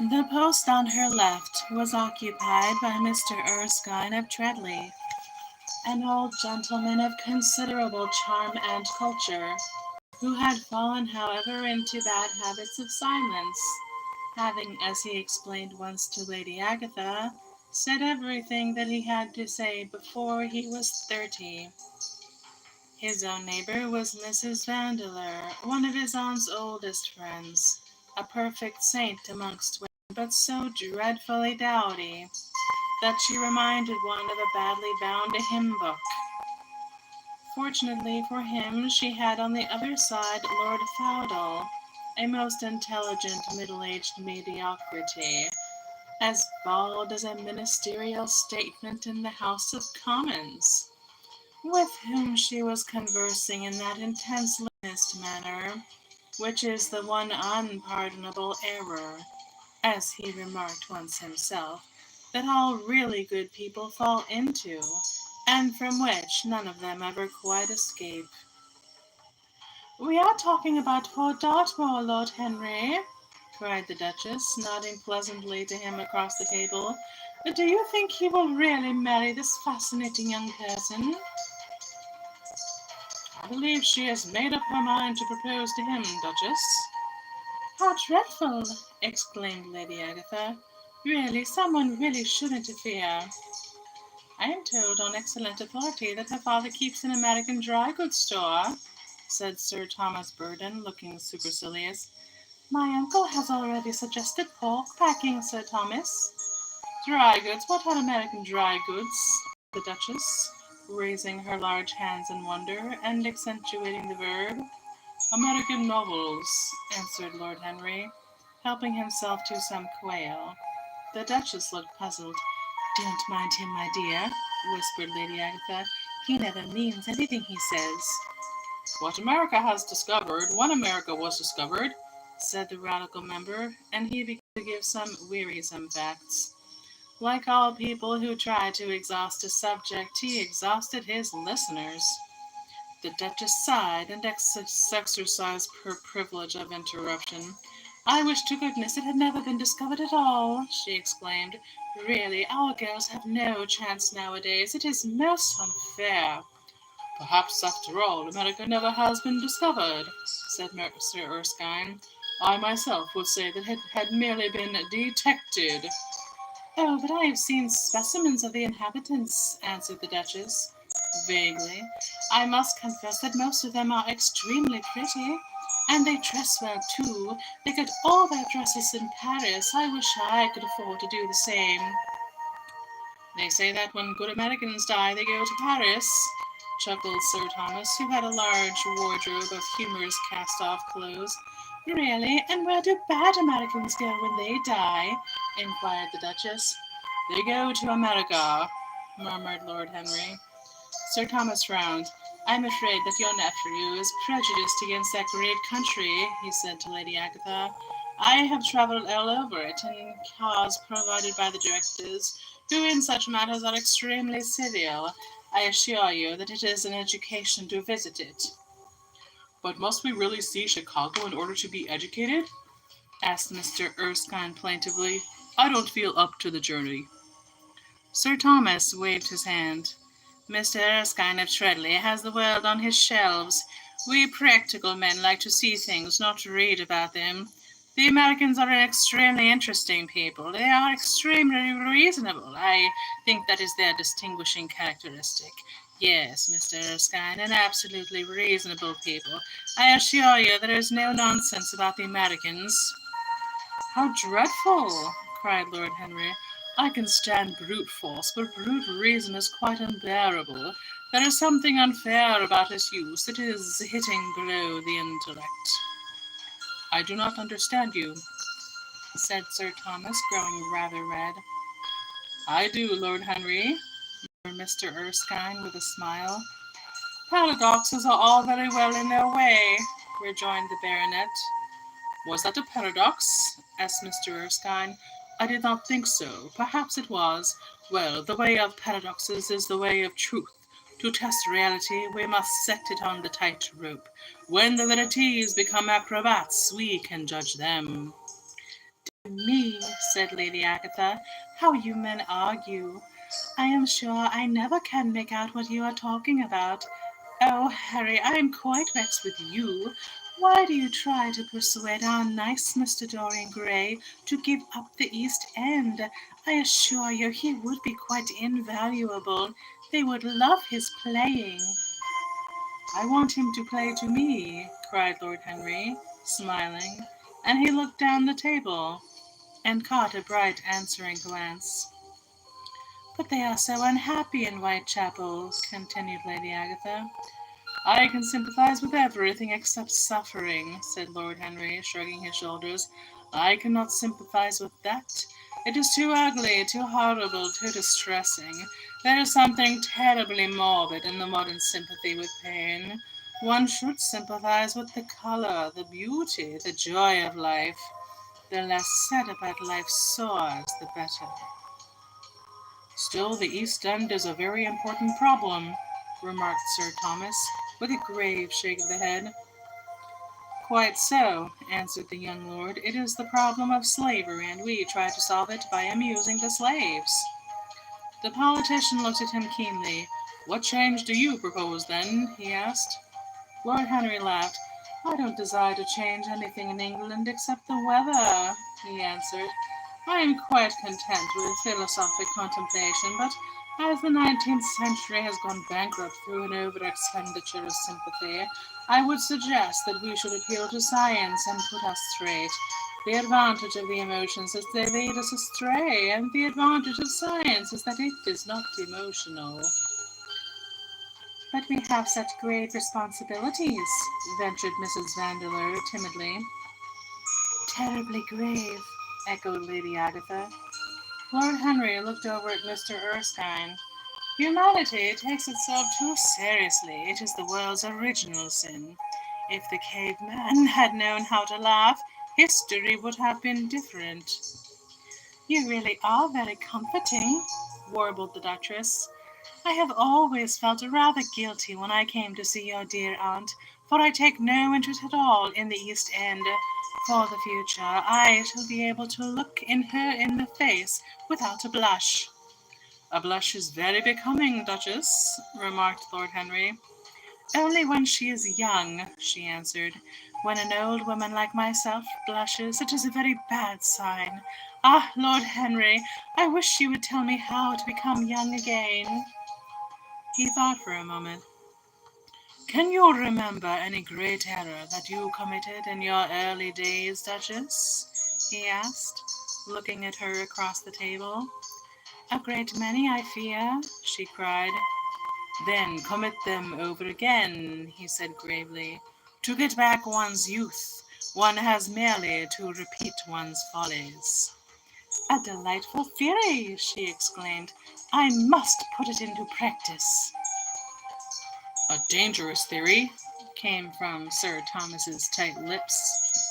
The post on her left was occupied by Mr. Erskine of Treadley, an old gentleman of considerable charm and culture, who had fallen, however, into bad habits of silence, having, as he explained once to Lady Agatha, said everything that he had to say before he was 30. His own neighbor was Mrs. Vandeleur, one of his aunt's oldest friends, a perfect saint amongst women, but so dreadfully dowdy that she reminded one of a badly bound hymn book. Fortunately for him, she had on the other side Lord Faudel, a most intelligent middle-aged mediocrity, as bald as a ministerial statement in the House of Commons, with whom she was conversing in that intense earnest manner, which is the one unpardonable error, as he remarked once himself, that all really good people fall into, and from which none of them ever quite escape. "We are talking about poor Dartmoor, Lord Henry," cried the Duchess, nodding pleasantly to him across the table. "Do you think he will really marry this fascinating young person?" "I believe she has made up her mind to propose to him, Duchess." "How dreadful!" exclaimed Lady Agatha. "Really, someone really should interfere." "I am told on excellent authority that her father keeps an American dry goods store," said Sir Thomas Burdon, looking supercilious. "My uncle has already suggested pork packing, Sir Thomas." "Dry goods? What are American dry goods?" the Duchess, raising her large hands in wonder, and accentuating the verb. "American novels," answered Lord Henry, helping himself to some quail. The Duchess looked puzzled. "Don't mind him, my dear," whispered Lady Agatha. "He never means anything he says." "What America has discovered, when America was discovered," said the Radical member, and he began to give some wearisome facts. Like all people who try to exhaust a subject, he exhausted his listeners. The Duchess sighed and exercised her privilege of interruption. "I wish to goodness it had never been discovered at all," she exclaimed. "Really, our girls have no chance nowadays. It is most unfair." "Perhaps, after all, America never has been discovered," said Sir Erskine. "I myself would say that it had merely been detected." "Oh, but I have seen specimens of the inhabitants," answered the Duchess, vaguely. "I must confess that most of them are extremely pretty, and they dress well, too. They get all their dresses in Paris. I wish I could afford to do the same." "They say that when good Americans die, they go to Paris," chuckled Sir Thomas, who had a large wardrobe of humorous cast-off clothes. "Really? And where do bad Americans go when they die?" inquired the Duchess. "They go to America," murmured Lord Henry. Sir Thomas frowned. "I'm afraid that your nephew is prejudiced against that great country," he said to Lady Agatha. "I have travelled all over it in cars provided by the directors, who in such matters are extremely civil. I assure you that it is an education to visit it." "But must we really see Chicago in order to be educated?" asked Mr. Erskine plaintively. "I don't feel up to the journey." Sir Thomas waved his hand. "Mr. Erskine of Treadley has the world on his shelves. We practical men like to see things, not to read about them. The Americans are an extremely interesting people. They are extremely reasonable. I think that is their distinguishing characteristic. Yes, Mr. Erskine, an absolutely reasonable people. I assure you there is no nonsense about the Americans." "How dreadful!" cried Lord Henry. "I can stand brute force, but brute reason is quite unbearable. There is something unfair about its use. It is hitting below the intellect." "I do not understand you," said Sir Thomas, growing rather red. "I do, Lord Henry," murmured Mr. Erskine with a smile. "Paradoxes are all very well in their way," rejoined the baronet. "Was that a paradox?" asked Mr. Erskine. "I did not think so. Perhaps it was. Well, the way of paradoxes is the way of truth. To test reality, we must set it on the tight rope. When the verities become acrobats, we can judge them." Me, said Lady Agatha, how you men argue. I am sure I never can make out what you are talking about. Oh, Harry, I am quite vexed with you. Why do you try to persuade our nice Mr. Dorian Gray to give up the East End? I assure you he would be quite invaluable. They would love his playing. I want him to play to me, cried Lord Henry, smiling, and he looked down the table and caught a bright answering glance. But they are so unhappy in Whitechapel, continued Lady Agatha. I can sympathize with everything except suffering, said Lord Henry, shrugging his shoulders. I cannot sympathize with that. It is too ugly, too horrible, too distressing. There is something terribly morbid in the modern sympathy with pain. One should sympathize with the color, the beauty, the joy of life. The less said about life's sores, the better. Still, the East End is a very important problem, remarked Sir Thomas, with a grave shake of the head. Quite so, answered the young lord. It is the problem of slavery, and we try to solve it by amusing the slaves. The politician looked at him keenly. What change do you propose, then? He asked. Lord Henry laughed. I don't desire to change anything in England except the weather, he answered. I am quite content with philosophic contemplation, but as the 19th century has gone bankrupt through an over-expenditure of sympathy, I would suggest that we should appeal to science and put us straight. The advantage of the emotions is they lead us astray, and the advantage of science is that it is not emotional. But we have such great responsibilities, ventured Mrs. Vandeleur timidly. Terribly grave, echoed Lady Agatha. Lord Henry looked over at Mr. Erskine. Humanity takes itself too seriously. It is the world's original sin. If the caveman had known how to laugh, history would have been different. You really are very comforting, warbled the Duchess. I have always felt rather guilty when I came to see your dear aunt, for I take no interest at all in the East End. For the future, I shall be able to look her in the face without a blush. A blush is very becoming, Duchess, remarked Lord Henry. Only when she is young, she answered. When an old woman like myself blushes, it is a very bad sign. Ah, Lord Henry, I wish you would tell me how to become young again. He thought for a moment. Can you remember any great error that you committed in your early days, Duchess? He asked, looking at her across the table. A great many, I fear, she cried. Then commit them over again, he said gravely. To get back one's youth, one has merely to repeat one's follies. A delightful theory, she exclaimed. I must put it into practice. A dangerous theory, came from Sir Thomas's tight lips.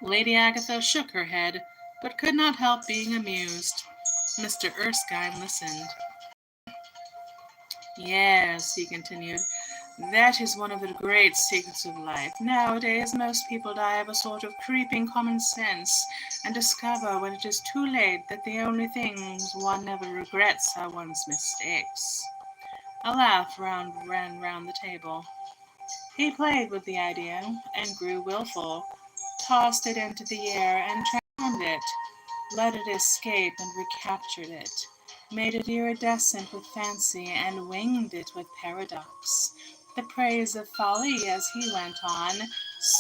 Lady Agatha shook her head, but could not help being amused. Mr. Erskine listened. Yes, he continued, that is one of the great secrets of life. Nowadays, most people die of a sort of creeping common sense, and discover when it is too late that the only things one never regrets are one's mistakes. A laugh ran round the table. He played with the idea, and grew wilful, tossed it into the air, and transformed it, let it escape and recaptured it, made it iridescent with fancy, and winged it with paradox. The praise of folly, as he went on,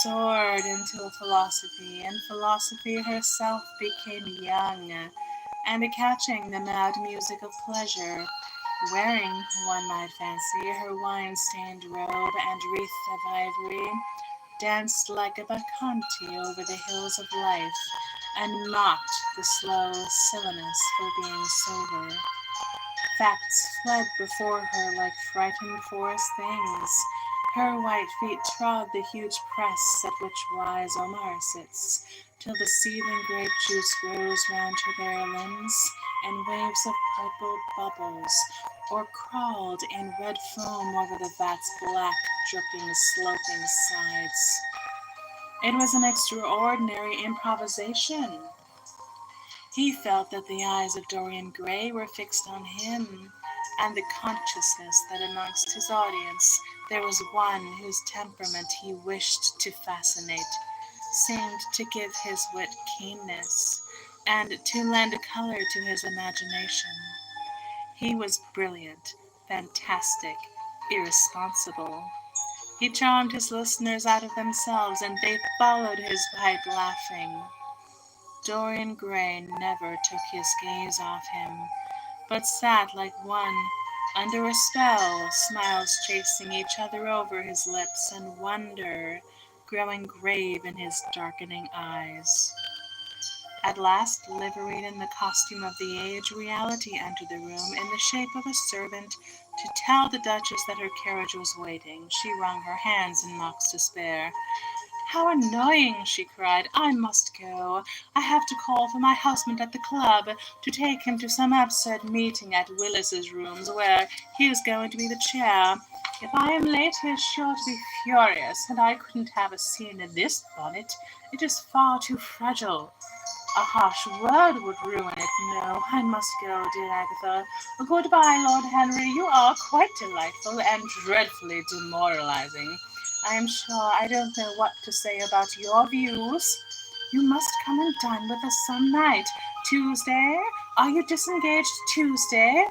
soared into philosophy, and philosophy herself became young, and catching the mad music of pleasure, wearing, one might fancy, her wine-stained robe and wreath of ivory, danced like a bacchante over the hills of life, and mocked the slow silliness for being sober. Facts fled before her like frightened forest things. Her white feet trod the huge press at which wise Omar sits, till the seething grape juice rose round her bare limbs, and waves of purple bubbles, or crawled in red foam over the vat's black, dripping, sloping sides. It was an extraordinary improvisation, He felt that the eyes of Dorian Gray were fixed on him, and the consciousness that amongst his audience there was one whose temperament he wished to fascinate seemed to give his wit keenness and to lend color to his imagination. He was brilliant, fantastic, irresponsible. He charmed his listeners out of themselves, and they followed his pipe laughing. Dorian Gray never took his gaze off him, but sat like one under a spell, smiles chasing each other over his lips, and wonder growing grave in his darkening eyes. At last, liveried in the costume of the age, Reality entered the room in the shape of a servant to tell the Duchess that her carriage was waiting. She wrung her hands in mock despair. "How annoying!" she cried. "I must go. I have to call for my husband at the club, to take him to some absurd meeting at Willis's rooms, where he is going to be the chair. If I am late, he is sure to be furious, and I couldn't have a scene in this bonnet. It is far too fragile. A harsh word would ruin it. No, I must go, dear Agatha. Goodbye, Lord Henry. You are quite delightful and dreadfully demoralizing. I am sure I don't know what to say about your views. You must come and dine with us some night. Tuesday? Are you disengaged Tuesday?"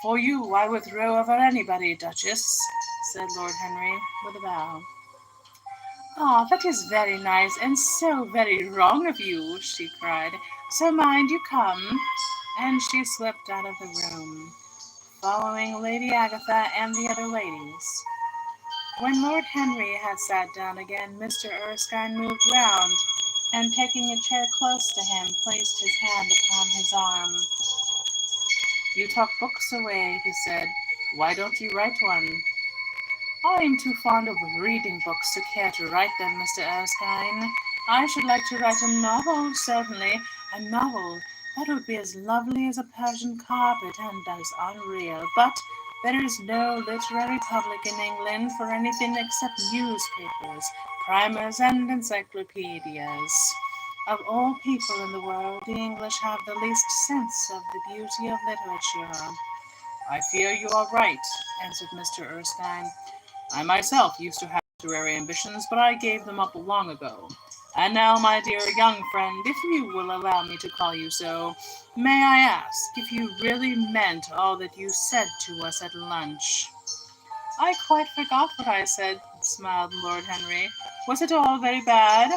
"For you, I would throw over anybody, Duchess," said Lord Henry, with a bow. "Ah, that is very nice, and so very wrong of you," she cried. "So mind you come." And she slipped out of the room, following Lady Agatha and the other ladies. When Lord Henry had sat down again, Mr. Erskine moved round, and taking a chair close to him, placed his hand upon his arm. "You talk books away," he said. "Why don't you write one?" "I am too fond of reading books to care to write them, Mr. Erskine. I should like to write a novel, certainly. A novel that would be as lovely as a Persian carpet and as unreal. But there is no literary public in England for anything except newspapers, primers, and encyclopedias. Of all people in the world, the English have the least sense of the beauty of literature." "I fear you are right," answered Mr. Erskine. "I myself used to have literary ambitions, but I gave them up long ago. And now, my dear young friend, if you will allow me to call you so, may I ask if you really meant all that you said to us at lunch?" "I quite forgot what I said," smiled Lord Henry. "Was it all very bad?"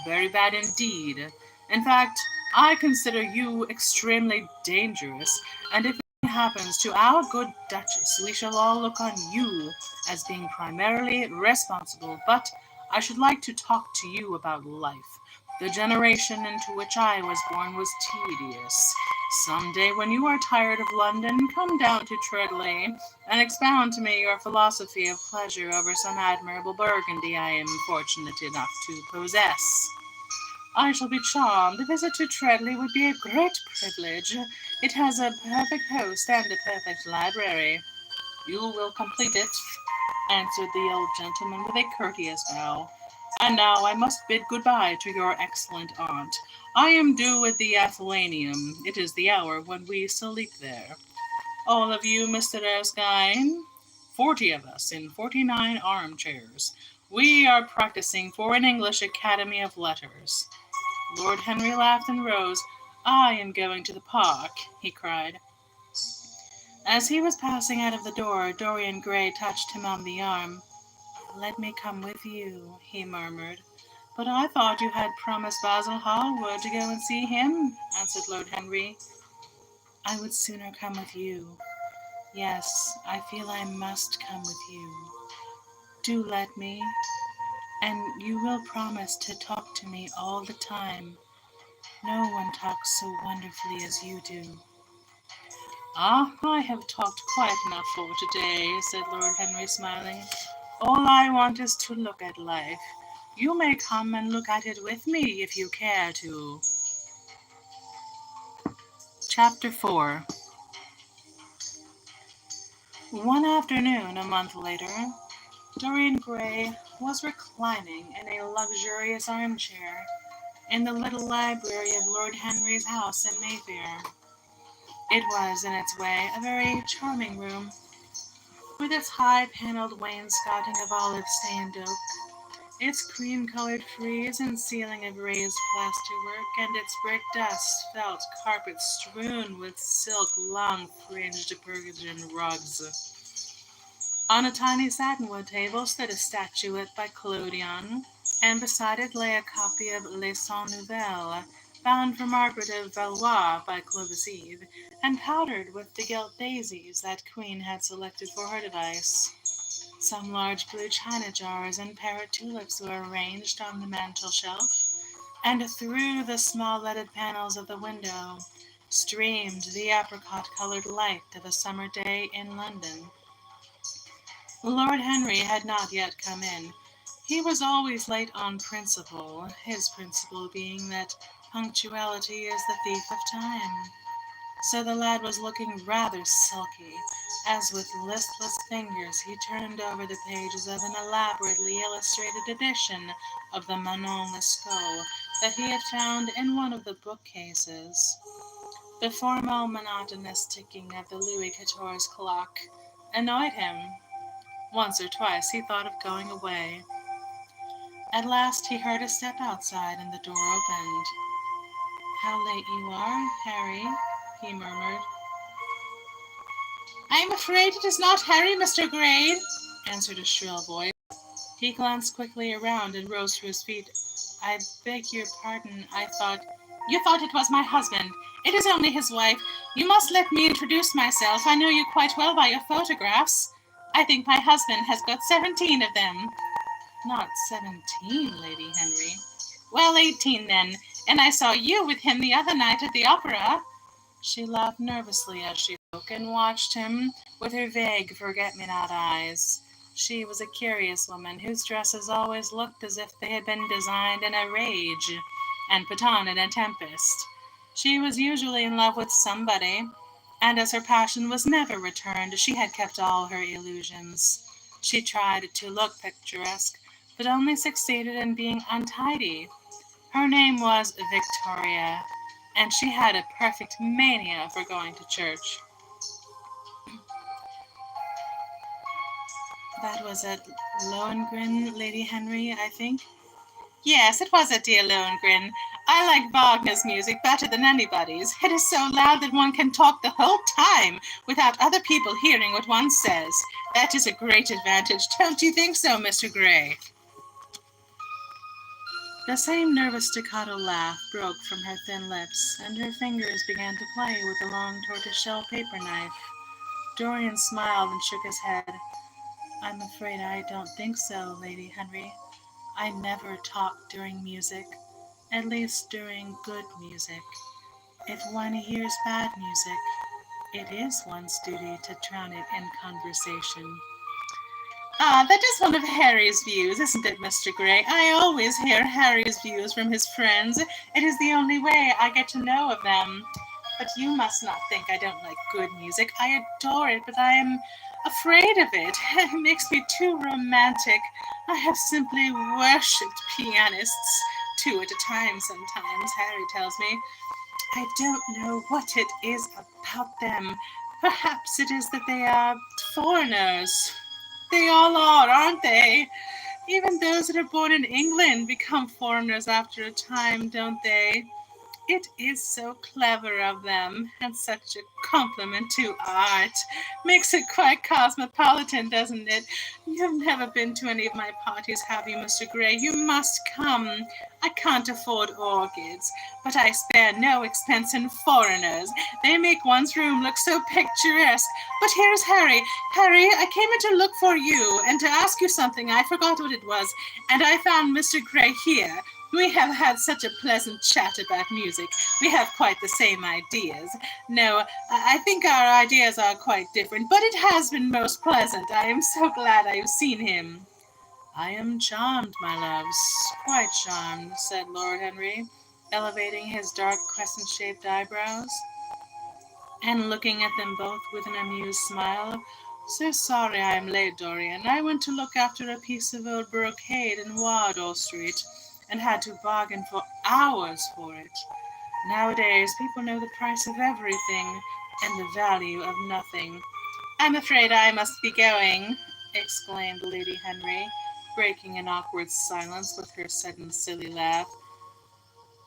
"Very bad indeed. In fact, I consider you extremely dangerous, and if anything happens to our good Duchess, we shall all look on you as being primarily responsible. But I should like to talk to you about life. The generation into which I was born was tedious. Some day, when you are tired of London, come down to Treadley and expound to me your philosophy of pleasure over some admirable Burgundy I am fortunate enough to possess. I shall be charmed. A visit to Treadley would be a great privilege. It has a perfect host and a perfect library." "You will complete it," answered the old gentleman with a courteous bow. "And now I must bid good-bye to your excellent aunt. I am due at the Athenaeum. It is the hour when we salute there. All of you, Mr. Erskine? 40 of us in 49 armchairs. We are practicing for an English Academy of Letters." Lord Henry laughed and rose. "I am going to the park," he cried. As he was passing out of the door, Dorian Gray touched him on the arm. "Let me come with you," he murmured. "But I thought you had promised Basil Hallward to go and see him," answered Lord Henry. "I would sooner come with you. Yes, I feel I must come with you. Do let me. And you will promise to talk to me all the time. No one talks so wonderfully as you do." "Ah, I have talked quite enough for today," said Lord Henry, smiling. "All I want is to look at life. You may come and look at it with me if you care to." Chapter 4. One afternoon, a month later, Dorian Gray was reclining in a luxurious armchair. in the little library of Lord Henry's house in Mayfair. It was, in its way, a very charming room, with its high-panelled wainscoting of olive-stained oak, its cream-colored frieze and ceiling of raised plasterwork, and its brick dust-felt carpet strewn with silk long-fringed Persian rugs. On a tiny satinwood table stood a statuette by Clodion, and beside it lay a copy of Les Cent Nouvelles, bound for Margaret of Valois by Clovis Eve, and powdered with the gilt daisies that Queen had selected for her device. Some large blue china jars and parrot tulips were arranged on the mantel shelf, and through the small leaded panels of the window streamed the apricot-colored light of a summer day in London. Lord Henry had not yet come in. He was always late on principle, his principle being that punctuality is the thief of time. So the lad was looking rather sulky, as with listless fingers he turned over the pages of an elaborately illustrated edition of the Manon Lescaut that he had found in one of the bookcases. The formal monotonous ticking of the Louis XIV clock annoyed him. Once or twice he thought of going away. At last he heard a step outside and the door opened. "How late you are, Harry," he murmured. "I am afraid it is not Harry, Mr. Gray," answered a shrill voice. He glanced quickly around and rose to his feet. "I beg your pardon. I thought—" "You thought it was my husband. It is only his wife. You must let me introduce myself. I know you quite well by your photographs. I think my husband has got 17 of them." "Not 17, Lady Henry." "Well, 18 then. And I saw you with him the other night at the opera." She laughed nervously as she spoke, and watched him with her vague forget-me-not eyes. She was a curious woman, whose dresses always looked as if they had been designed in a rage and put on in a tempest. She was usually in love with somebody, and as her passion was never returned, she had kept all her illusions. She tried to look picturesque, but only succeeded in being untidy. Her name was Victoria, and she had a perfect mania for going to church. "That was at Lohengrin, Lady Henry, I think?" "Yes, it was at dear Lohengrin. I like Wagner's music better than anybody's. It is so loud that one can talk the whole time without other people hearing what one says. That is a great advantage. Don't you think so, Mr. Gray?" The same nervous staccato laugh broke from her thin lips, and her fingers began to play with the long tortoiseshell paper knife. Dorian smiled and shook his head. "I'm afraid I don't think so, Lady Henry. I never talk during music, at least during good music. If one hears bad music, it is one's duty to drown it in conversation." "Ah, that is one of Harry's views, isn't it, Mr. Gray? I always hear Harry's views from his friends. It is the only way I get to know of them. But you must not think I don't like good music. I adore it, but I am afraid of it. It makes me too romantic. I have simply worshipped pianists, two at a time sometimes, Harry tells me. I don't know what it is about them. Perhaps it is that they are foreigners. They all are, aren't they? Even those that are born in England become foreigners after a time, don't they? It is so clever of them, and such a compliment to art. Makes it quite cosmopolitan, doesn't it? You've never been to any of my parties, have you, Mr. Gray? You must come. I can't afford orchids, but I spare no expense in foreigners. They make one's room look so picturesque. But here's Harry. Harry, I came in to look for you, and to ask you something. I forgot what it was, and I found Mr. Gray here. We have had such a pleasant chat about music. We have quite the same ideas. No, I think our ideas are quite different, but it has been most pleasant. I am so glad I have seen him." "I am charmed, my loves, quite charmed," said Lord Henry, elevating his dark crescent-shaped eyebrows, and looking at them both with an amused smile. "So sorry I am late, Dorian. I went to look after a piece of old brocade in Wardour Street, and had to bargain for hours for it. Nowadays, people know the price of everything and the value of nothing. I'm afraid I must be going, exclaimed Lady Henry, breaking an awkward silence with her sudden silly laugh.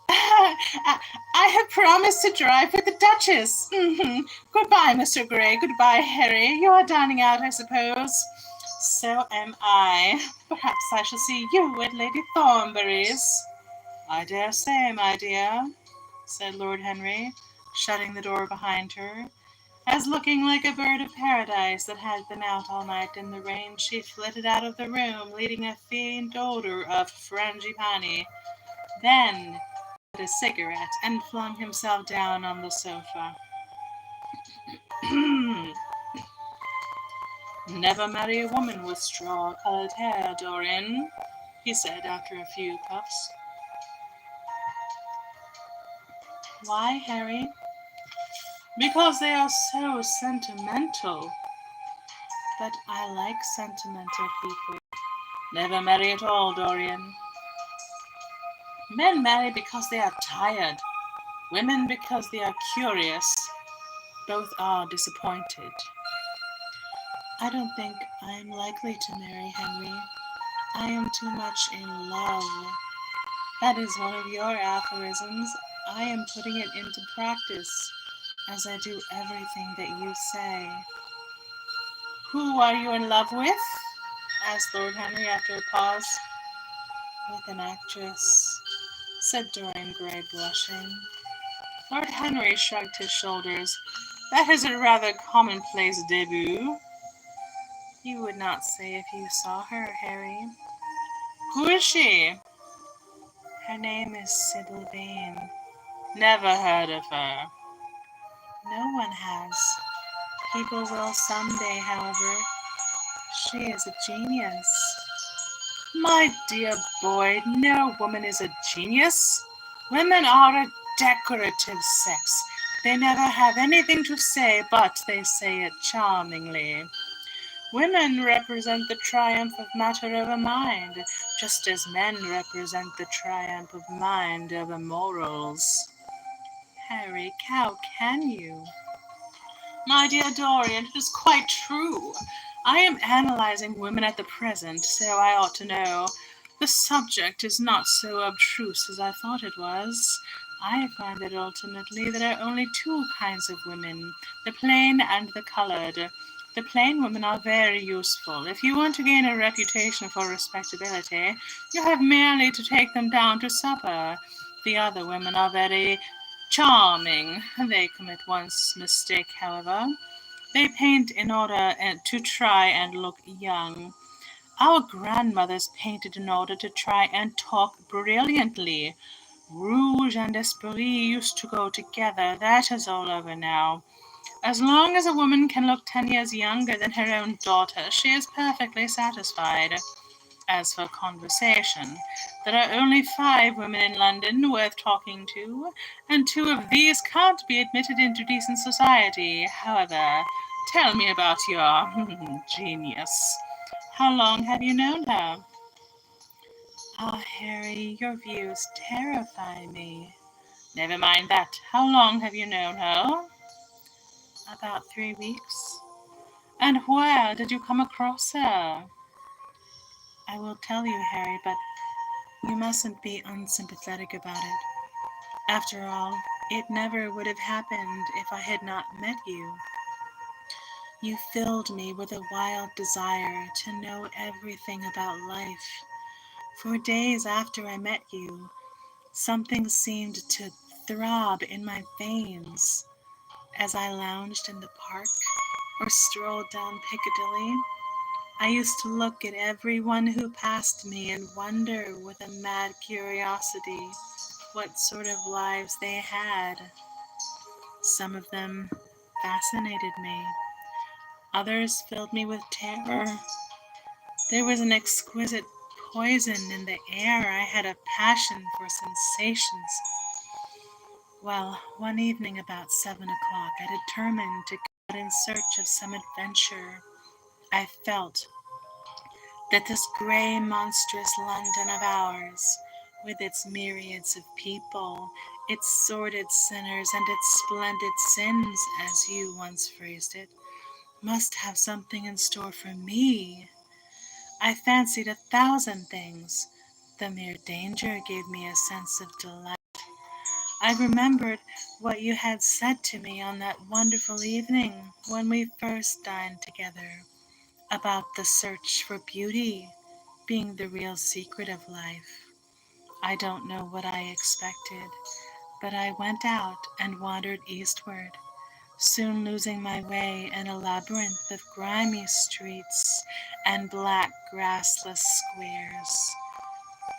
I have promised to drive with the Duchess. Goodbye, Mr. Gray. Goodbye, Harry. You are dining out, I suppose. So am I. Perhaps I shall see you at Lady Thornbury's. I dare say, my dear, said Lord Henry, shutting the door behind her. As looking like a bird of paradise that had been out all night in the rain, she flitted out of the room, leading a faint odor of frangipani. Then lit a cigarette and flung himself down on the sofa. Never marry a woman with straw-colored hair, Dorian, he said after a few puffs. Why, Harry? Because they are so sentimental. But I like sentimental people. Never marry at all, Dorian. Men marry because they are tired. Women because they are curious. Both are disappointed. I don't think I am likely to marry Henry. I am too much in love. That is one of your aphorisms. I am putting it into practice, as I do everything that you say. Who are you in love with? Asked Lord Henry after a pause. With an actress, said Dorian Gray, blushing. Lord Henry shrugged his shoulders. That is a rather commonplace debut. You would not say if you saw her, Harry. Who is she? Her name is Sybil Vane. Never heard of her. No one has. People will someday, however. She is a genius. My dear boy, no woman is a genius. Women are a decorative sex. They never have anything to say, but they say it charmingly. Women represent the triumph of matter over mind, just as men represent the triumph of mind over morals. Harry, how can you? My dear Dorian, it is quite true. I am analyzing women at the present, so I ought to know. The subject is not so abstruse as I thought it was. I find that ultimately there are only two kinds of women, the plain and the colored. The plain women are very useful. If you want to gain a reputation for respectability, you have merely to take them down to supper. The other women are very charming. They commit one mistake, however. They paint in order to try and look young. Our grandmothers painted in order to try and talk brilliantly. Rouge and esprit used to go together. That is all over now. As long as a woman can look 10 years younger than her own daughter, she is perfectly satisfied. As for conversation, there are only 5 women in London worth talking to, and 2 of these can't be admitted into decent society. However, tell me about your genius. How long have you known her? Ah, Harry, your views terrify me. Never mind that. How long have you known her? About 3 weeks. And where did you come across her? I will tell you, Harry, but you mustn't be unsympathetic about it. After all, it never would have happened if I had not met you. You filled me with a wild desire to know everything about life. For days after I met you, something seemed to throb in my veins as I lounged in the park or strolled down Piccadilly. I used to look at everyone who passed me and wonder with a mad curiosity what sort of lives they had. Some of them fascinated me. Others filled me with terror. There was an exquisite poison in the air. I had a passion for sensations. Well, one evening about 7 o'clock, I determined to go out in search of some adventure. I felt that this grey, monstrous London of ours with its myriads of people, its sordid sinners, and its splendid sins, as you once phrased it, must have something in store for me. I fancied 1,000 things. The mere danger gave me a sense of delight. I remembered what you had said to me on that wonderful evening when we first dined together, about the search for beauty being the real secret of life. I don't know what I expected, but I went out and wandered eastward, soon losing my way in a labyrinth of grimy streets and black grassless squares.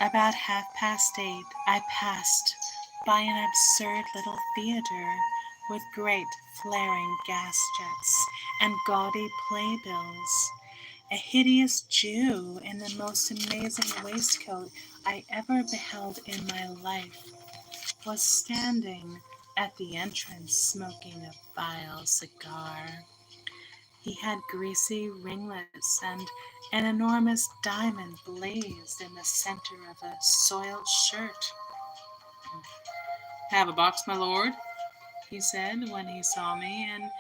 About 8:30, I passed by an absurd little theatre with great flaring gas jets and gaudy playbills. A hideous Jew in the most amazing waistcoat I ever beheld in my life was standing at the entrance smoking a vile cigar. He had greasy ringlets, and an enormous diamond blazed in the center of a soiled shirt. "Have a box, my lord?" he said when he saw me, and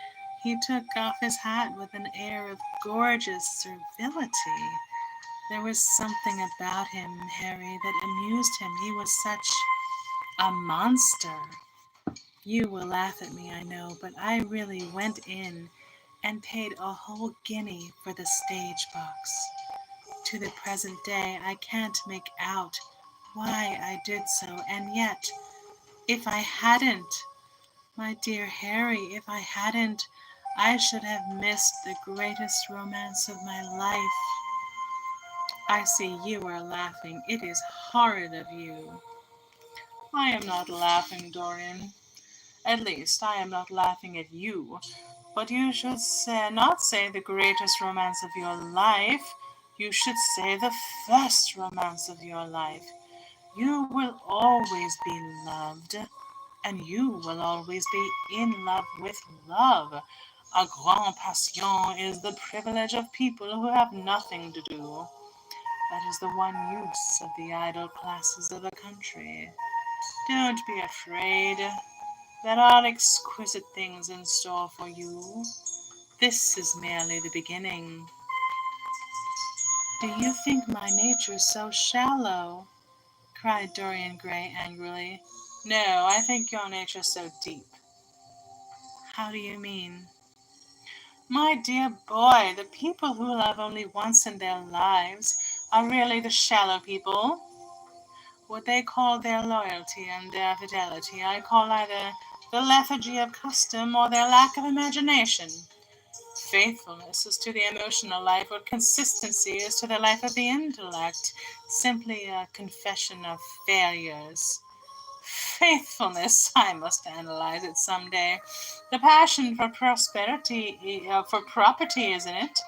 he took off his hat with an air of gorgeous servility. There was something about him, Harry, that amused him. He was such a monster. You will laugh at me, I know, but I really went in and paid a whole guinea for the stage box. To the present day, I can't make out why I did so, and yet, if I hadn't, my dear Harry, if I hadn't, I should have missed the greatest romance of my life. I see you are laughing. It is horrid of you." "I am not laughing, Dorian. At least, I am not laughing at you. But you should not say the greatest romance of your life. You should say the first romance of your life. You will always be loved, and you will always be in love with love. A grande passion is the privilege of people who have nothing to do. That is the one use of the idle classes of a country. Don't be afraid. There are exquisite things in store for you. This is merely the beginning." "Do you think my nature so shallow?" cried Dorian Gray angrily. "No, I think your nature so deep." "How do you mean?" "My dear boy, the people who love only once in their lives are really the shallow people. What they call their loyalty and their fidelity I call either the lethargy of custom or their lack of imagination. Faithfulness is to the emotional life what consistency is to the life of the intellect, simply a confession of failures. Faithfulness, I must analyze it some day. The passion for for property, isn't it?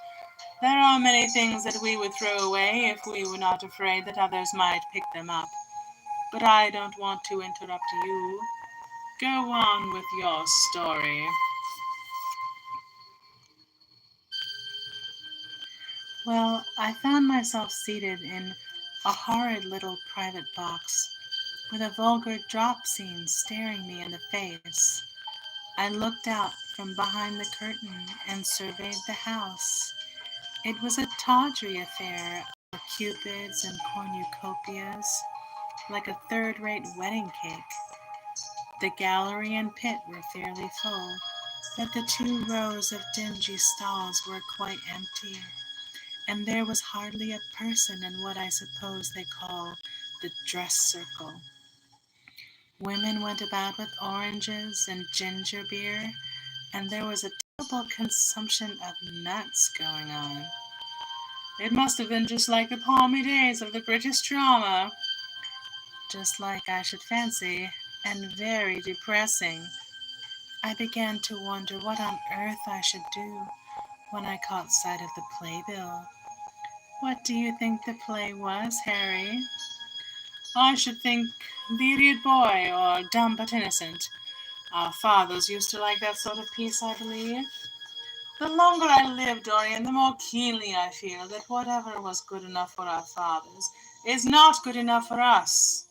There are many things that we would throw away if we were not afraid that others might pick them up. But I don't want to interrupt you. Go on with your story." "Well, I found myself seated in a horrid little private box, with a vulgar drop scene staring me in the face. I looked out from behind the curtain and surveyed the house. It was a tawdry affair of cupids and cornucopias, like a third-rate wedding cake. The gallery and pit were fairly full, but the 2 rows of dingy stalls were quite empty, and there was hardly a person in what I suppose they call the dress circle. Women went about with oranges and ginger beer, and there was a terrible consumption of nuts going on. It must have been just like the palmy days of the British drama. Just like, I should fancy, and very depressing. I began to wonder what on earth I should do when I caught sight of the playbill. What do you think the play was, Harry?" "I should think The Idiot Boy, or Dumb but Innocent. Our fathers used to like that sort of piece, I believe. The longer I live, Dorian, the more keenly I feel that whatever was good enough for our fathers is not good enough for us.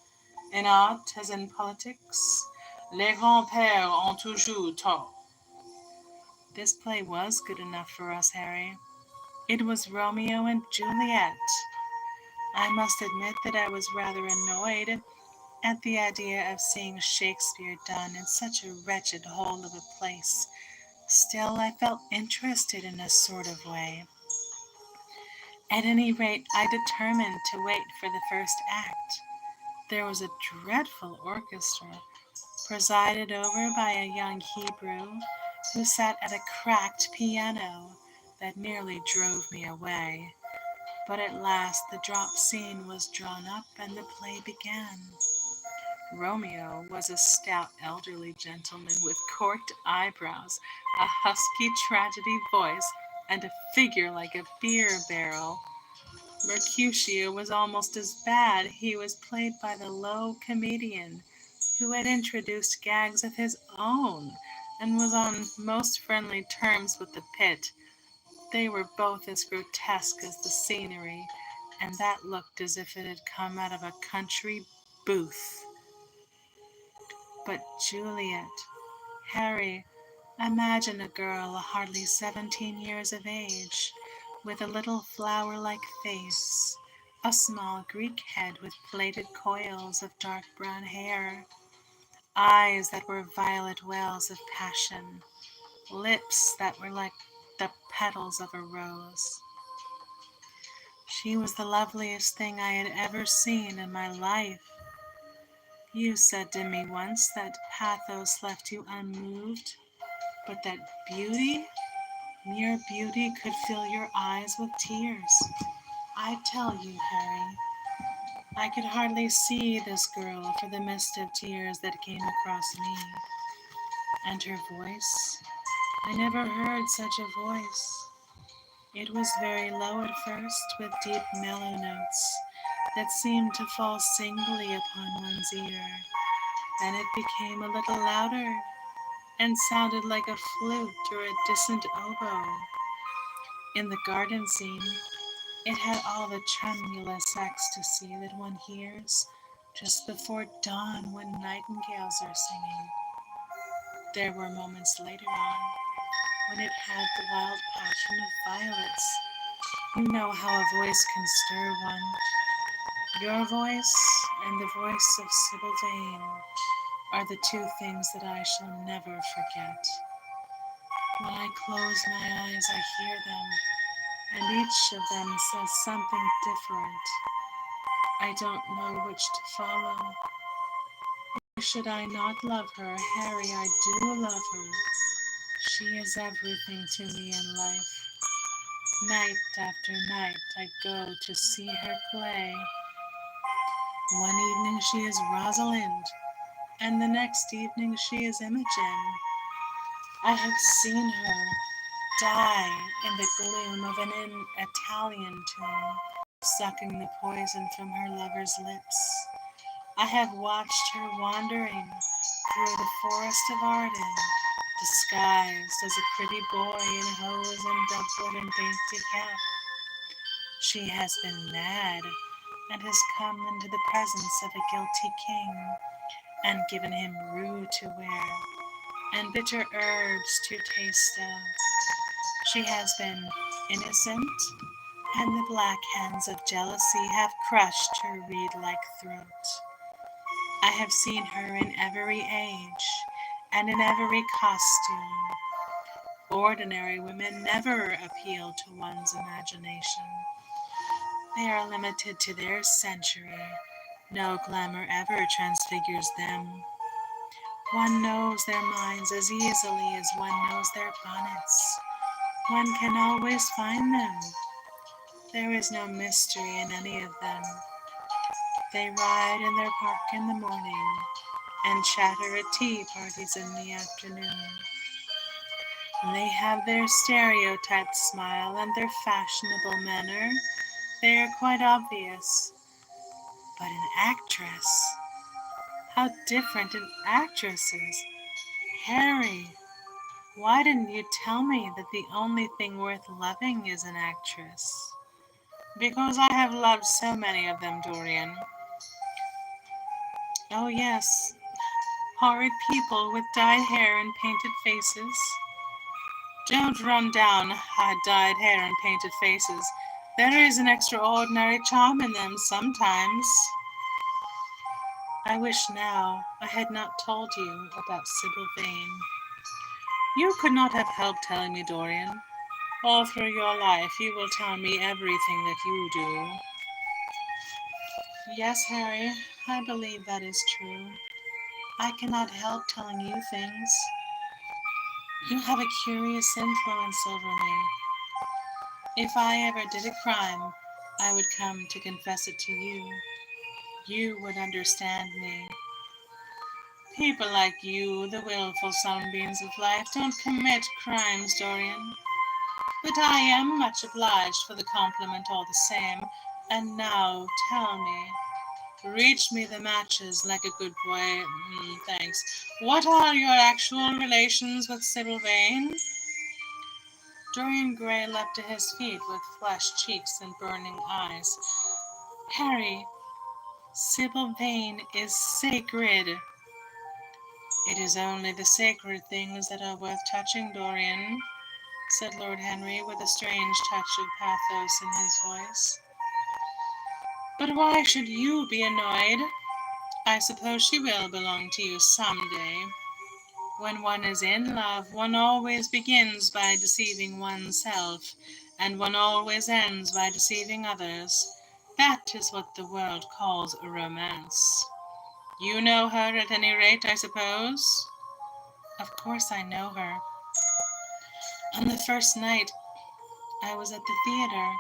In art, as in politics, les grands-pères ont toujours tort. This play was good enough for us, Harry. It was Romeo and Juliet. I must admit that I was rather annoyed at the idea of seeing Shakespeare done in such a wretched hole of a place. Still, I felt interested in a sort of way. At any rate, I determined to wait for the first act. There was a dreadful orchestra, presided over by a young Hebrew who sat at a cracked piano that nearly drove me away. But at last the drop scene was drawn up and the play began. Romeo was a stout elderly gentleman with corked eyebrows, a husky tragedy voice, and a figure like a beer barrel. Mercutio was almost as bad. He was played by the low comedian who had introduced gags of his own and was on most friendly terms with the pit. They were both as grotesque as the scenery, and that looked as if it had come out of a country booth. But Juliet, Harry, imagine a girl hardly 17 years of age, with a little flower-like face, a small Greek head with plaited coils of dark brown hair, eyes that were violet wells of passion, lips that were like the petals of a rose. She was the loveliest thing I had ever seen in my life. You said to me once that pathos left you unmoved, but that beauty, mere beauty, could fill your eyes with tears. I tell you, Harry, I could hardly see this girl for the mist of tears that came across me. And her voice, I never heard such a voice. It was very low at first, with deep mellow notes that seemed to fall singly upon one's ear. Then it became a little louder and sounded like a flute or a distant oboe. In the garden scene, it had all the tremulous ecstasy that one hears just before dawn when nightingales are singing. There were moments later on when it had the wild passion of violets. You know how a voice can stir one. Your voice and the voice of Sybil Dane are the two things that I shall never forget. When I close my eyes, I hear them, and each of them says something different. I don't know which to follow. Why should I not love her? Harry, I do love her. She is everything to me in life. Night after night I go to see her play. One evening she is Rosalind, and the next evening she is Imogen. I have seen her die in the gloom of an Italian tomb, sucking the poison from her lover's lips. I have watched her wandering through the forest of Arden, disguised as a pretty boy in hose and doublet and dainty cap. She has been mad, and has come into the presence of a guilty king, and given him rue to wear, and bitter herbs to taste of. She has been innocent, and the black hands of jealousy have crushed her reed-like throat. I have seen her in every age, and in every costume. Ordinary women never appeal to one's imagination. They are limited to their century. No glamour ever transfigures them. One knows their minds as easily as one knows their bonnets. One can always find them. There is no mystery in any of them. They ride in their park in the morning and chatter at tea parties in the afternoon. And they have their stereotyped smile and their fashionable manner. They are quite obvious. But an actress, how different an actress is. Harry, why didn't you tell me that the only thing worth loving is an actress? Because I have loved so many of them, Dorian. Oh, yes, horrid people with dyed hair and painted faces. Don't run down dyed hair and painted faces. There is an extraordinary charm in them sometimes. I wish now I had not told you about Sybil Vane. You could not have helped telling me, Dorian. All through your life you will tell me everything that you do. Yes, Harry, I believe that is true. I cannot help telling you things. You have a curious influence over me. If I ever did a crime, I would come to confess it to you. You would understand me. People like you, the willful sunbeams of life, don't commit crimes, Dorian. But I am much obliged for the compliment all the same. And now tell me, reach me the matches like a good boy. Thanks. What are your actual relations with Sybil Vane? Dorian Gray leapt to his feet with flushed cheeks and burning eyes. Harry, Sybil Vane is sacred. It is only the sacred things that are worth touching, Dorian, said Lord Henry with a strange touch of pathos in his voice. But why should you be annoyed? I suppose she will belong to you some day. When one is in love, one always begins by deceiving oneself, and one always ends by deceiving others. That is what the world calls a romance. You know her at any rate, I suppose? Of course I know her. On the first night I was at the theatre,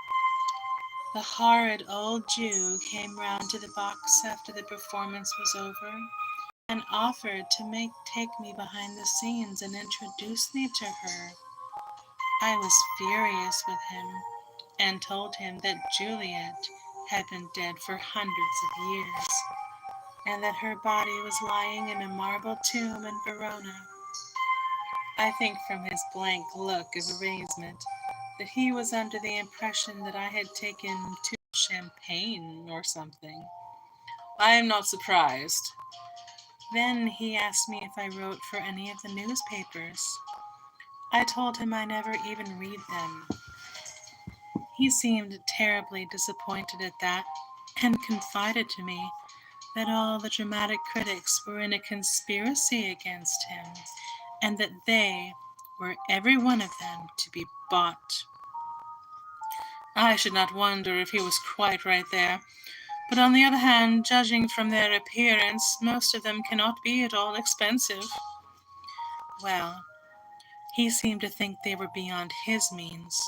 the horrid old Jew came round to the box after the performance was over and offered to take me behind the scenes and introduce me to her. I was furious with him and told him that Juliet had been dead for hundreds of years and that her body was lying in a marble tomb in Verona. I think from his blank look of amazement that he was under the impression that I had taken too much champagne or something. I am not surprised. Then he asked me if I wrote for any of the newspapers. I told him I never even read them. He seemed terribly disappointed at that, and confided to me that all the dramatic critics were in a conspiracy against him, and that they were every one of them to be bought. I should not wonder if he was quite right there, but on the other hand, judging from their appearance, most of them cannot be at all expensive. Well, he seemed to think they were beyond his means,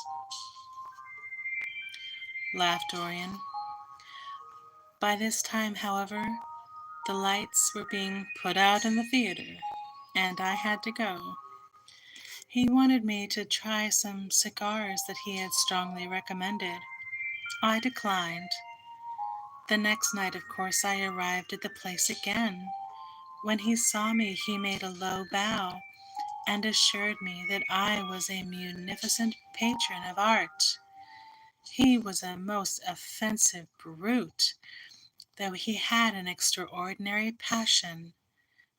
laughed Dorian. By this time, however, the lights were being put out in the theatre, and I had to go. He wanted me to try some cigars that he had strongly recommended. I declined. The next night, of course, I arrived at the place again. When he saw me, he made a low bow and assured me that I was a munificent patron of art. He was a most offensive brute, though he had an extraordinary passion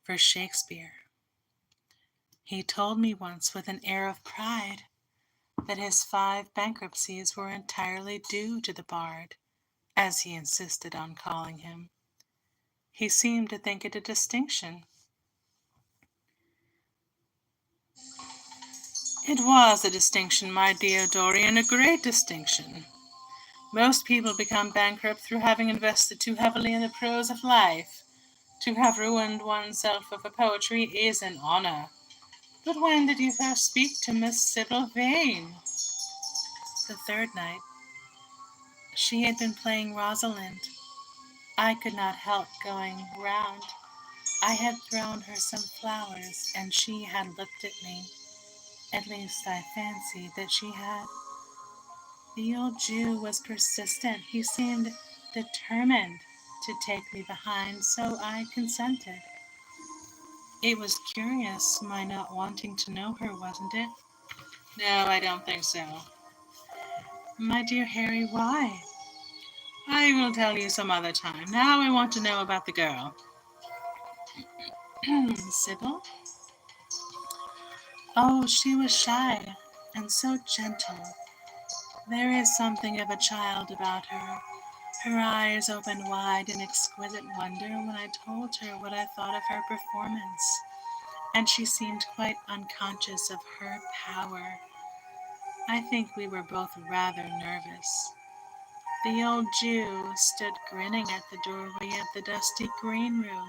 for Shakespeare. He told me once with an air of pride that his 5 bankruptcies were entirely due to the bard, as he insisted on calling him. He seemed to think it a distinction. It was a distinction, my dear Dorian, a great distinction. Most people become bankrupt through having invested too heavily in the prose of life. To have ruined oneself over poetry is an honor. But when did you first speak to Miss Sybil Vane? The third night. She had been playing Rosalind. I could not help going round. I had thrown her some flowers, and she had looked at me. At least I fancied that she had. The old Jew was persistent. He seemed determined to take me behind, so I consented. It was curious, my not wanting to know her, wasn't it? No, I don't think so. My dear Harry, why? I will tell you some other time. Now I want to know about the girl. Sybil? Oh, she was shy and so gentle. There is something of a child about her. Her eyes opened wide in exquisite wonder when I told her what I thought of her performance, and she seemed quite unconscious of her power. I think we were both rather nervous. The old Jew stood grinning at the doorway of the dusty green room,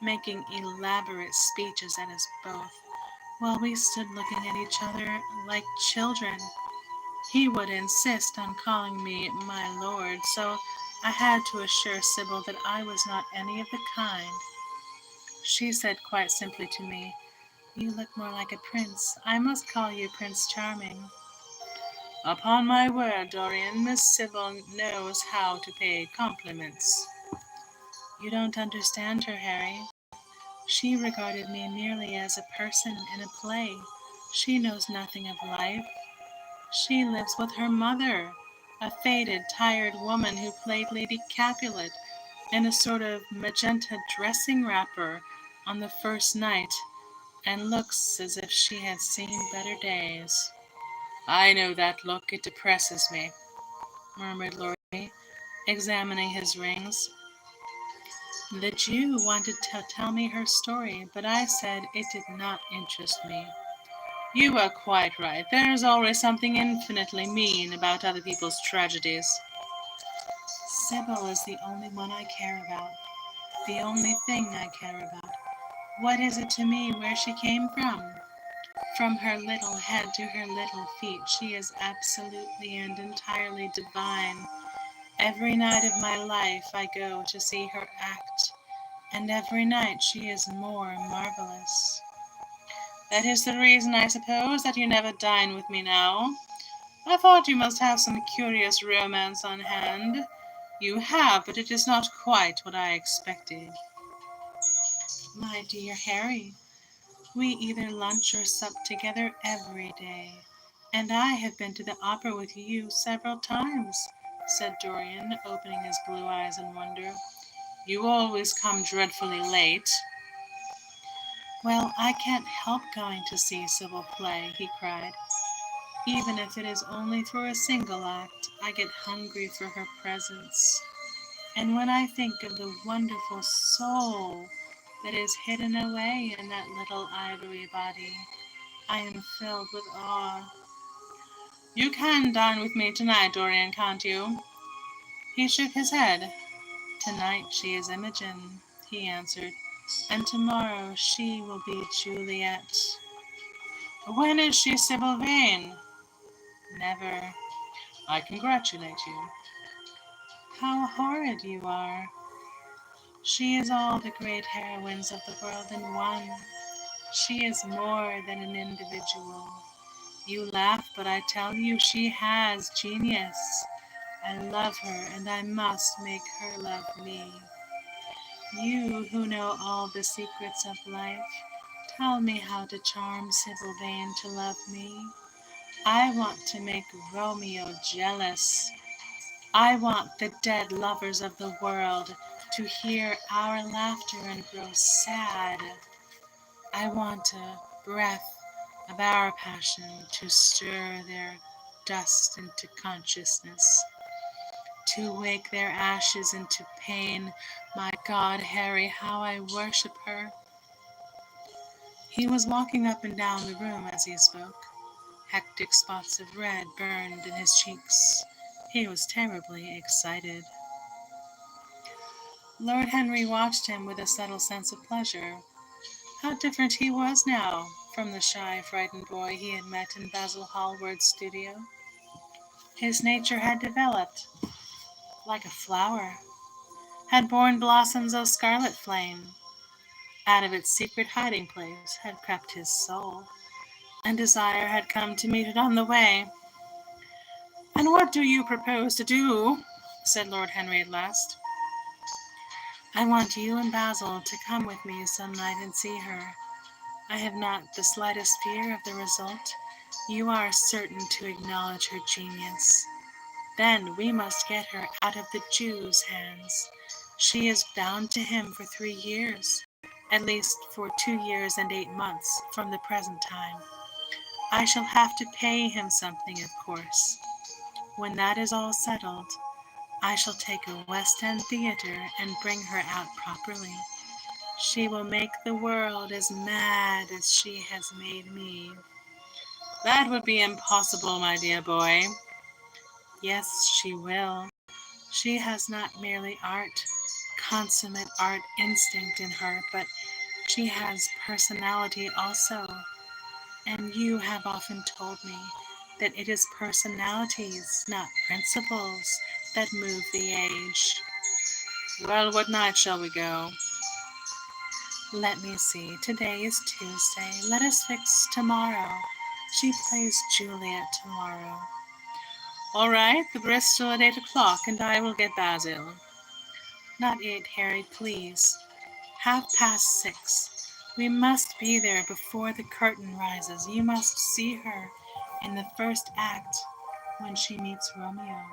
making elaborate speeches at us both, while we stood looking at each other like children. He would insist on calling me my lord, so I had to assure Sybil that I was not any of the kind. She said quite simply to me, "You look more like a prince. I must call you Prince Charming." Upon my word, Dorian, Miss Sybil knows how to pay compliments. You don't understand her, Harry. She regarded me merely as a person in a play. She knows nothing of life. She lives with her mother, a faded, tired woman who played Lady Capulet in a sort of magenta dressing wrapper on the first night, and looks as if she had seen better days. I know that look, it depresses me, murmured Lord Henry, examining his rings. The Jew wanted to tell me her story, but I said it did not interest me. You are quite right. There is always something infinitely mean about other people's tragedies. Sybil is the only one I care about. The only thing I care about. What is it to me where she came from? From her little head to her little feet, she is absolutely and entirely divine. Every night of my life I go to see her act, and every night she is more marvelous. That is the reason, I suppose, that you never dine with me now. I thought you must have some curious romance on hand. You have, but it is not quite what I expected. My dear Harry, we either lunch or sup together every day, and I have been to the opera with you several times, said Dorian, opening his blue eyes in wonder. You always come dreadfully late. Well, I can't help going to see Sybil play, he cried. Even if it is only for a single act, I get hungry for her presence. And when I think of the wonderful soul that is hidden away in that little ivory body, I am filled with awe. You can dine with me tonight, Dorian, can't you? He shook his head. Tonight she is Imogen, he answered, and tomorrow she will be Juliet. When is she Sybil Vane? Never. I congratulate you. How horrid you are. She is all the great heroines of the world in one. She is more than an individual. You laugh, but I tell you she has genius. I love her, and I must make her love me. You who know all the secrets of life, tell me how to charm Sybil Vane to love me. I want to make Romeo jealous. I want the dead lovers of the world to hear our laughter and grow sad. I want a breath of our passion to stir their dust into consciousness, to wake their ashes into pain. My God, Harry, how I worship her. He was walking up and down the room as he spoke. Hectic spots of red burned in his cheeks. He was terribly excited. Lord Henry watched him with a subtle sense of pleasure. How different he was now from the shy, frightened boy he had met in Basil Hallward's studio. His nature had developed like a flower, had borne blossoms of scarlet flame. Out of its secret hiding place had crept his soul, and desire had come to meet it on the way. "And what do you propose to do?" said Lord Henry at last. "I want you and Basil to come with me some night and see her. I have not the slightest fear of the result. You are certain to acknowledge her genius. Then we must get her out of the Jew's hands. She is bound to him for 3 years. at least for 2 years and 8 months from the present time. I shall have to pay him something, of course. When that is all settled, I shall take a West End theatre and bring her out properly. She will make the world as mad as she has made me." "That would be impossible, my dear boy." "Yes, she will. She has not merely consummate art instinct in her, but she has personality also. And you have often told me that it is personalities, not principles, that move the age." "Well, what night shall we go?" "Let me see. Today is Tuesday. Let us fix tomorrow. She plays Juliet tomorrow." "All right, the Bristol at 8 o'clock, and I will get Basil." "Not 8, Harry, please. 6:30. We must be there before the curtain rises. You must see her in the first act when she meets Romeo."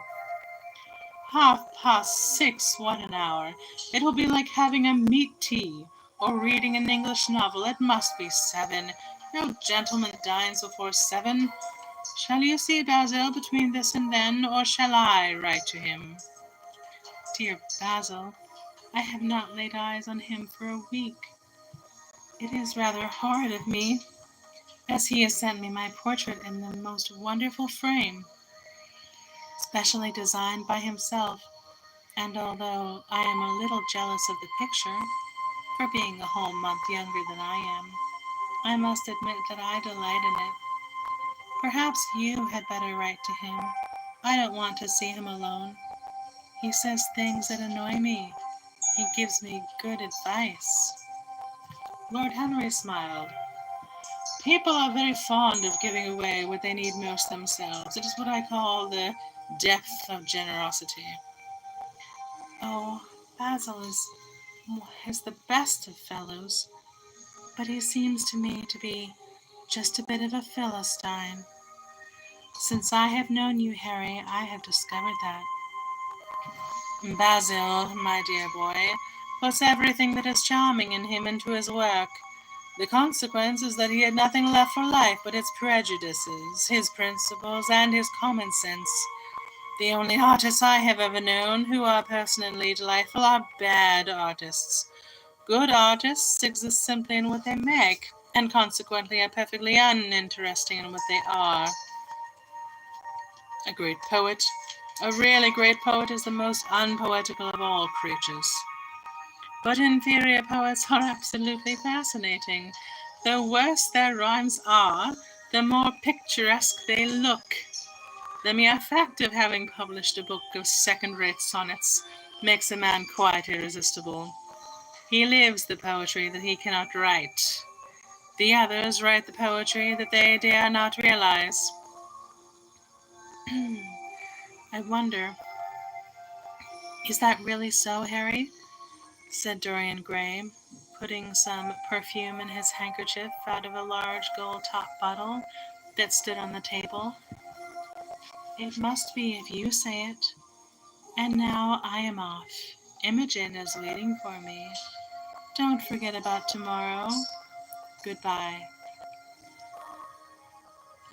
"6:30, what an hour! It will be like having a meat tea, or reading an English novel. It must be 7. No gentleman dines before 7. Shall you see Basil between this and then, or shall I write to him?" "Dear Basil, I have not laid eyes on him for a week. It is rather horrid of me, as he has sent me my portrait in the most wonderful frame, specially designed by himself, and although I am a little jealous of the picture, for being a whole month younger than I am, I must admit that I delight in it. Perhaps you had better write to him. I don't want to see him alone. He says things that annoy me. He gives me good advice." Lord Henry smiled. "People are very fond of giving away what they need most themselves. It is what I call the depth of generosity." "Oh, Basil is the best of fellows, but he seems to me to be just a bit of a Philistine. Since I have known you, Harry, I have discovered that." "Basil, my dear boy, puts everything that is charming in him into his work. The consequence is that he had nothing left for life but his prejudices, his principles, and his common sense. The only artists I have ever known who are personally delightful are bad artists. Good artists exist simply in what they make, and consequently are perfectly uninteresting in what they are. A great poet, a really great poet, is the most unpoetical of all creatures. But inferior poets are absolutely fascinating. The worse their rhymes are, the more picturesque they look. The mere fact of having published a book of second-rate sonnets makes a man quite irresistible. He lives the poetry that he cannot write. The others write the poetry that they dare not realize." "I wonder, is that really so, Harry?" said Dorian Gray, putting some perfume in his handkerchief out of a large gold-topped bottle that stood on the table. "It must be if you say it. And now I am off. Imogen is waiting for me. Don't forget about tomorrow. Goodbye."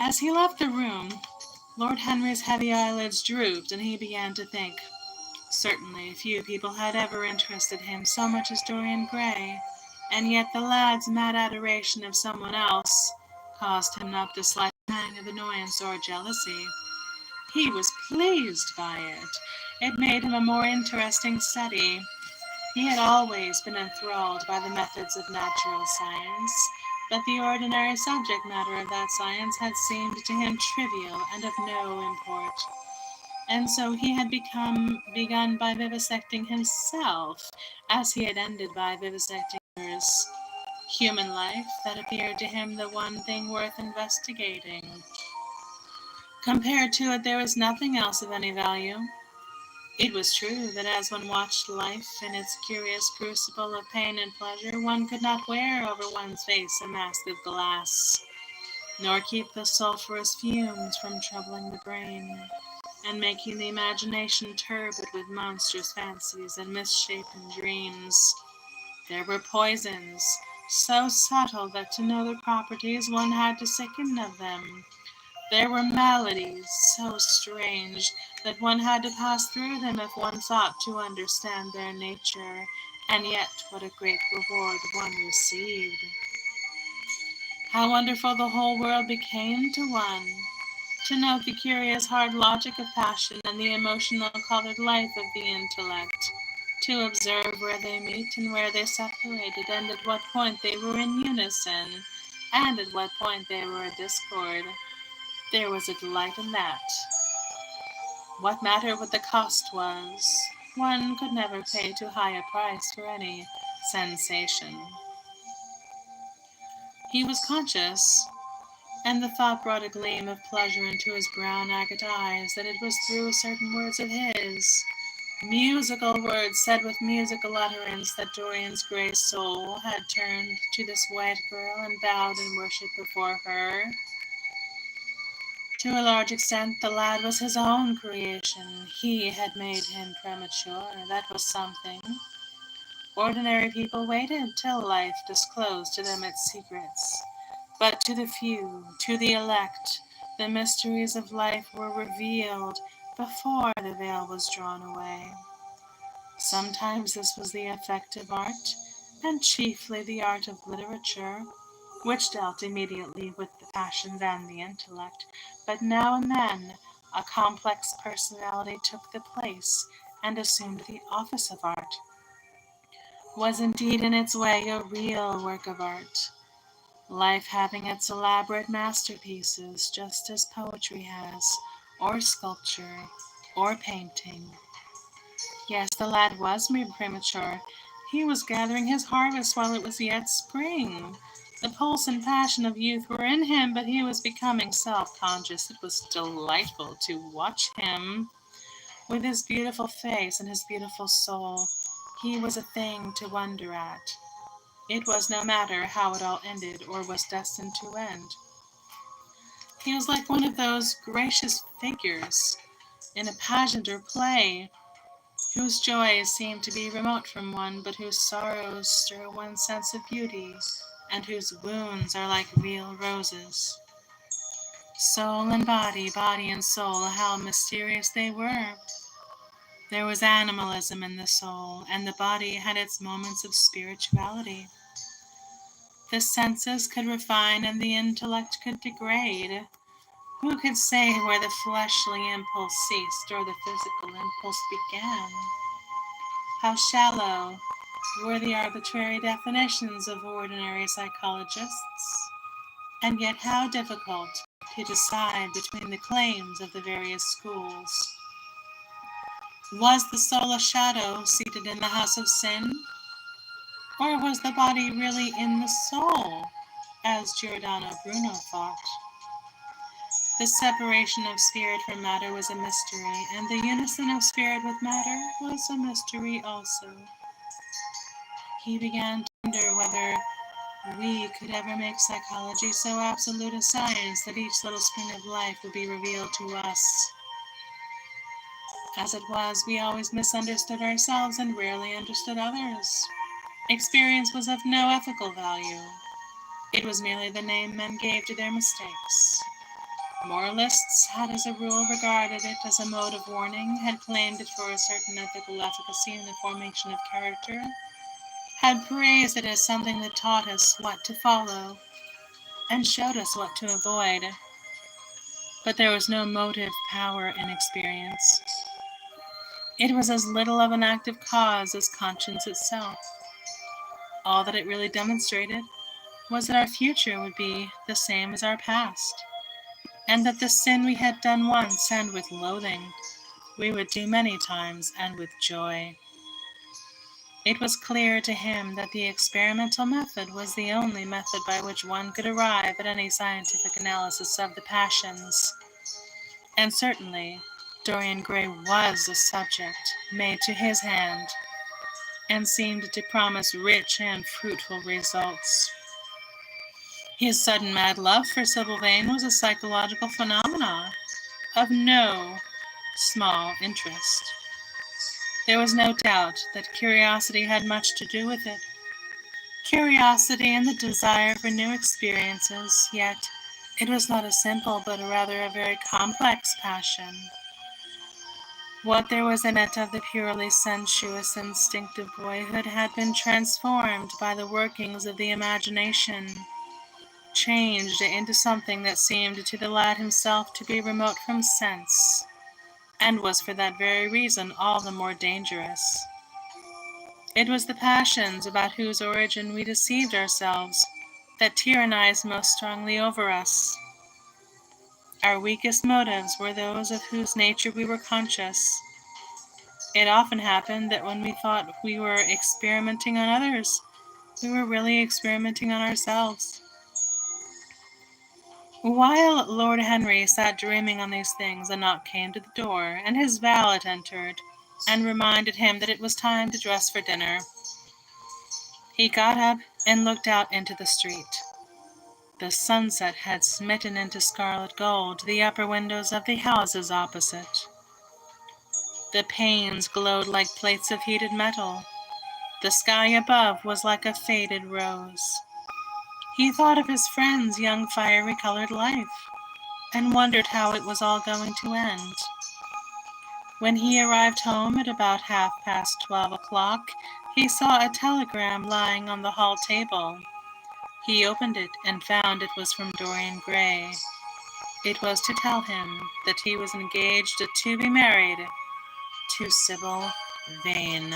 As he left the room, Lord Henry's heavy eyelids drooped, and he began to think. Certainly few people had ever interested him so much as Dorian Gray, and yet the lad's mad adoration of someone else caused him not the slightest pang of annoyance or jealousy. He was pleased by it. It made him a more interesting study. He had always been enthralled by the methods of natural science, but the ordinary subject matter of that science had seemed to him trivial and of no import. And so he had begun by vivisecting himself, as he had ended by vivisecting others. Human life, that appeared to him the one thing worth investigating. Compared to it, there was nothing else of any value. It was true that as one watched life in its curious crucible of pain and pleasure, one could not wear over one's face a mask of glass, nor keep the sulphurous fumes from troubling the brain, and making the imagination turbid with monstrous fancies and misshapen dreams. There were poisons, so subtle that to know their properties one had to sicken of them. There were maladies, so strange that one had to pass through them if one sought to understand their nature, and yet what a great reward one received. How wonderful the whole world became to one! To note the curious hard logic of passion and the emotional colored life of the intellect, to observe where they meet and where they separated, and at what point they were in unison, and at what point they were a discord. There was a delight in that. What matter what the cost was? One could never pay too high a price for any sensation. He was conscious, and the thought brought a gleam of pleasure into his brown agate eyes, that it was through certain words of his, musical words said with musical utterance, that Dorian's grey soul had turned to this white girl and bowed in worship before her. To a large extent the lad was his own creation. He had made him premature. That was something. Ordinary people waited till life disclosed to them its secrets. But to the few, to the elect, the mysteries of life were revealed before the veil was drawn away. Sometimes this was the effect of art, and chiefly the art of literature, which dealt immediately with the passions and the intellect, but now and then a complex personality took the place and assumed the office of art, was indeed in its way a real work of art, life having its elaborate masterpieces, just as poetry has, or sculpture, or painting. Yes, the lad was premature. He was gathering his harvest while it was yet spring. The pulse and passion of youth were in him, but he was becoming self-conscious. It was delightful to watch him. With his beautiful face and his beautiful soul, he was a thing to wonder at. It was no matter how it all ended or was destined to end. He was like one of those gracious figures in a pageant or play, whose joys seem to be remote from one, but whose sorrows stir one's sense of beauty, and whose wounds are like real roses. Soul and body, body and soul, how mysterious they were! There was animalism in the soul, and the body had its moments of spirituality. The senses could refine and the intellect could degrade. Who could say where the fleshly impulse ceased or the physical impulse began? How shallow were the arbitrary definitions of ordinary psychologists, and yet how difficult to decide between the claims of the various schools. Was the soul a shadow seated in the house of sin, or was the body really in the soul, as Giordano Bruno thought? The separation of spirit from matter was a mystery, and the unison of spirit with matter was a mystery also. He began to wonder whether we could ever make psychology so absolute a science that each little spring of life would be revealed to us. As it was, we always misunderstood ourselves and rarely understood others. Experience was of no ethical value. It was merely the name men gave to their mistakes. Moralists had as a rule regarded it as a mode of warning, had claimed it for a certain ethical efficacy in the formation of character, had praised it as something that taught us what to follow and showed us what to avoid. But there was no motive power in experience. It was as little of an active cause as conscience itself. All that it really demonstrated was that our future would be the same as our past, and that the sin we had done once and with loathing, we would do many times and with joy. It was clear to him that the experimental method was the only method by which one could arrive at any scientific analysis of the passions. And certainly, Dorian Gray was a subject made to his hand, and seemed to promise rich and fruitful results. His sudden mad love for Sybil Vane was a psychological phenomenon of no small interest. There was no doubt that curiosity had much to do with it. curiosity and the desire for new experiences, yet it was not a simple but rather a very complex passion. What there was in it of the purely sensuous, instinctive boyhood had been transformed by the workings of the imagination, changed into something that seemed to the lad himself to be remote from sense, and was for that very reason all the more dangerous. It was the passions about whose origin we deceived ourselves that tyrannized most strongly over us. Our weakest motives were those of whose nature we were conscious. It often happened that when we thought we were experimenting on others, we were really experimenting on ourselves. While Lord Henry sat dreaming on these things, a knock came to the door, and his valet entered, and reminded him that it was time to dress for dinner. He got up and looked out into the street. The sunset had smitten into scarlet gold the upper windows of the houses opposite. The panes glowed like plates of heated metal. The sky above was like a faded rose. He thought of his friend's young fiery-colored life, and wondered how it was all going to end. When he arrived home at about 12:30, he saw a telegram lying on the hall table. He opened it and found it was from Dorian Gray. It was to tell him that he was engaged to be married to Sybil Vane.